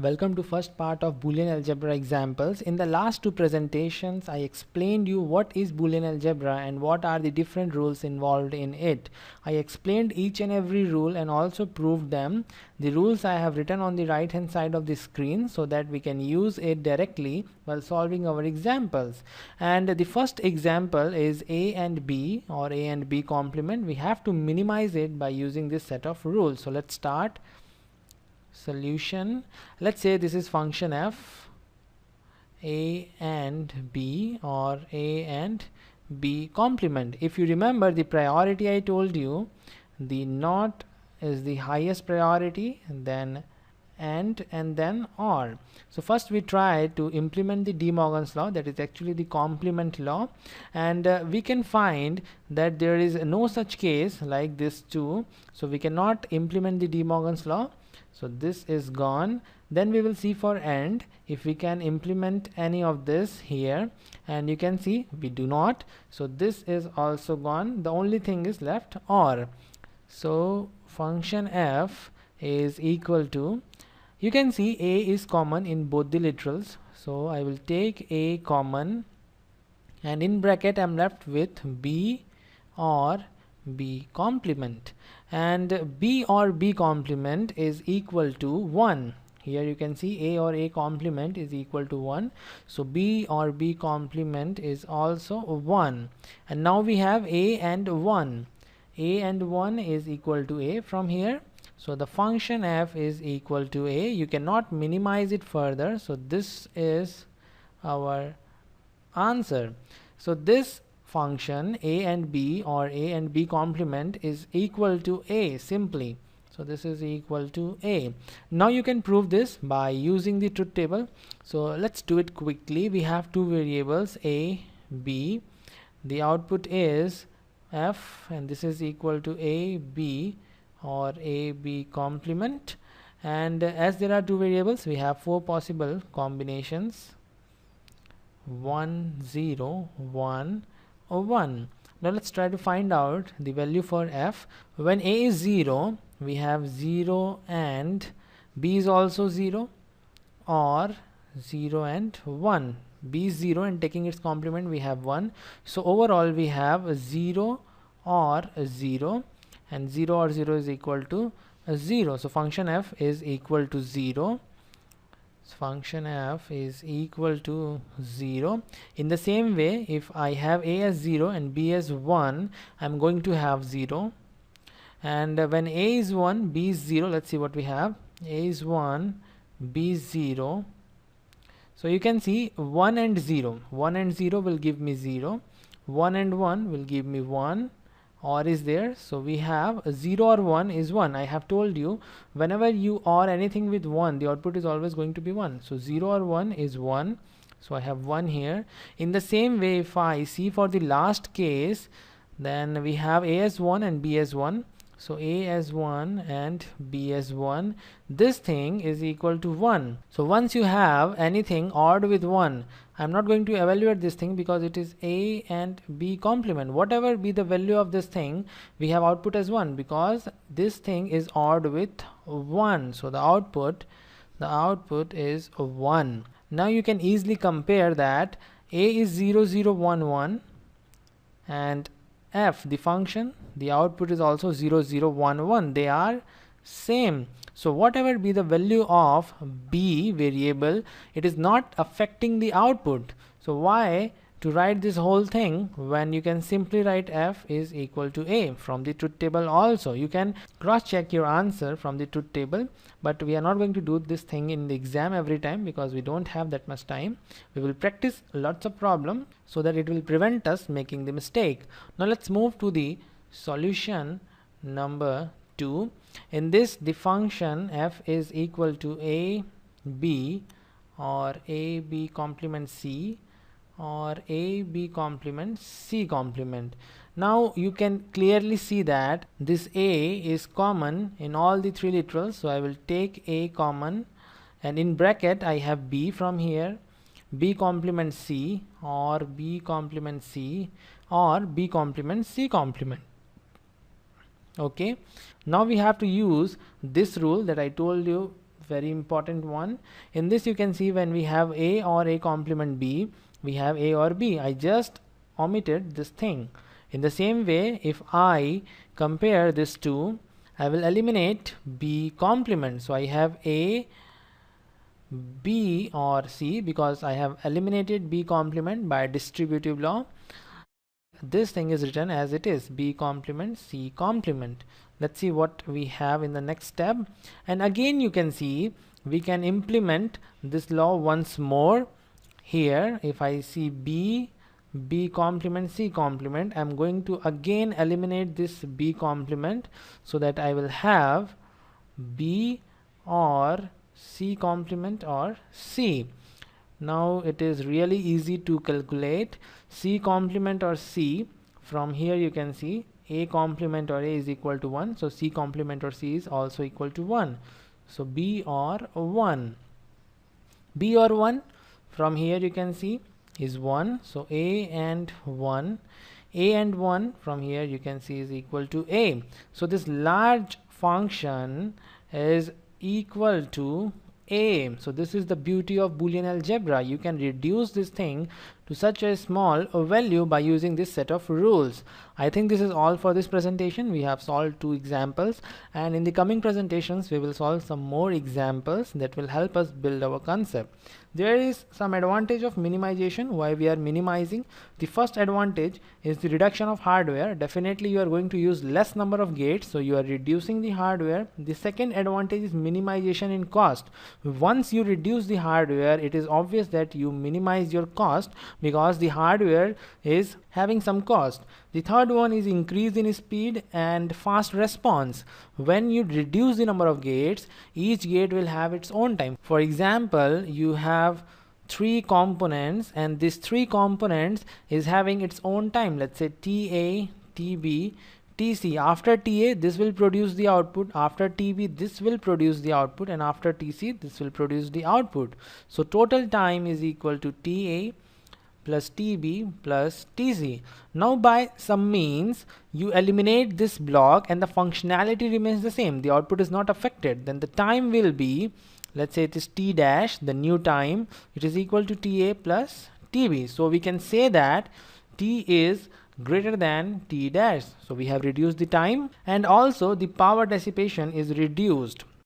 Welcome to first part of Boolean algebra examples. In the last two presentations, I explained you what is Boolean algebra and what are the different rules involved in it. I explained each and every rule and also proved them. The rules I have written on the right hand side of the screen so that we can use it directly while solving our examples. And the first example is A and B or A and B complement. We have to minimize it by using this set of rules. So let's start. Solution. Let's say this is function f, a and b or a and b complement. If you remember the priority I told you, the not is the highest priority, then and then or. So first we try to implement the De Morgan's law, that is actually the complement law, and we can find that there is no such case like this too. So we cannot implement the De Morgan's law. So this is gone. Then we will see for and if we can implement any of this here, and you can see we do not. So this is also gone. The only thing is left or. So function f is equal to, you can see a is common in both the literals. So I will take a common, and in bracket I'm left with b or b complement, and b or b complement is equal to 1. Here you can see a or a complement is equal to 1, so b or b complement is also 1. And now we have a and 1. A and 1 is equal to a from here. So the function f is equal to a. You cannot minimize it further, so this is our answer. So this function a and b or a and b complement is equal to a simply. So this is equal to a. Now you can prove this by using the truth table. So let's do it quickly. We have two variables a, b. The output is f, and this is equal to a, b or a, b complement. And as there are two variables, we have four possible combinations: 1, 0, 1 or 1. Now let's try to find out the value for f. When a is 0, we have 0 and b is also 0, or 0 and 1. B is 0 and taking its complement we have 1. So overall we have 0 or 0, and 0 or 0 is equal to 0. So function f is equal to 0. Function f is equal to 0. In the same way, if I have a as 0 and b as 1, I'm going to have 0. And when a is 1, b is 0, let's see what we have. A is 1, b is 0. So you can see 1 and 0. 1 and 0 will give me 0. 1 and 1 will give me 1. Or is there, so we have 0 or 1 is 1. I have told you whenever you or anything with 1, the output is always going to be 1. So 0 or 1 is 1, so I have 1 here. In the same way, if I see for the last case, then we have a as 1 and b as 1. So a as 1 and b as 1, this thing is equal to 1. So once you have anything odd with 1, I'm not going to evaluate this thing because it is a and b complement. Whatever be the value of this thing, we have output as 1 because this thing is odd with 1. So the output is 1. Now you can easily compare that a is 0, 0, 1, 1, and f, the function, the output is also 0, 0, 1, 1. They are same. So whatever be the value of b variable, it is not affecting the output. So why to write this whole thing when you can simply write f is equal to a from the truth table also. You can cross check your answer from the truth table, but we are not going to do this thing in the exam every time because we don't have that much time. We will practice lots of problems so that it will prevent us making the mistake. Now let's move to the solution number 2. In this, the function f is equal to a, b or a, b complement c or a, b complement c complement. Now you can clearly see that this a is common in all the three literals. So I will take a common, and in bracket I have b from here, b complement c or b complement c or b complement c complement. Okay, now we have to use this rule that I told you very important one. In this you can see when we have A or A complement B, we have A or B. I just omitted this thing. In the same way, if I compare this two, I will eliminate B complement. So I have A, B or C because I have eliminated B complement by distributive law. This thing is written as it is, B complement, C complement. Let's see what we have in the next step. And again you can see we can implement this law once more. Here if I see B complement, C complement, I'm going to again eliminate this B complement so that I will have B or C complement or C. Now it is really easy to calculate C complement or C. From here you can see A complement or A is equal to 1, so C complement or C is also equal to 1. So B or 1. B or 1 from here you can see is 1, so A and 1. A and 1 from here you can see is equal to A. So this large function is equal to A. So this is the beauty of Boolean algebra. You can reduce this thing to such a small value by using this set of rules. I think this is all for this presentation. We have solved 2 examples, and in the coming presentations we will solve some more examples that will help us build our concept. There is some advantage of minimization. Why we are minimizing? The first advantage is the reduction of hardware. Definitely you are going to use less number of gates, so you are reducing the hardware. The second advantage is minimization in cost. Once you reduce the hardware, it is obvious that you minimize your cost because the hardware is having some cost. The third one is increase in speed and fast response. When you reduce the number of gates, each gate will have its own time. For example, you have 3 components and these 3 components is having its own time. Let's say TA, TB, TC. After TA this will produce the output, after TB this will produce the output, and after TC this will produce the output. So total time is equal to TA plus TB plus TC. Now by some means you eliminate this block and the functionality remains the same. The output is not affected. Then the time will be, let's say it is T dash, the new time, it is equal to TA plus TB. So we can say that T is greater than T dash. So we have reduced the time, and also the power dissipation is reduced.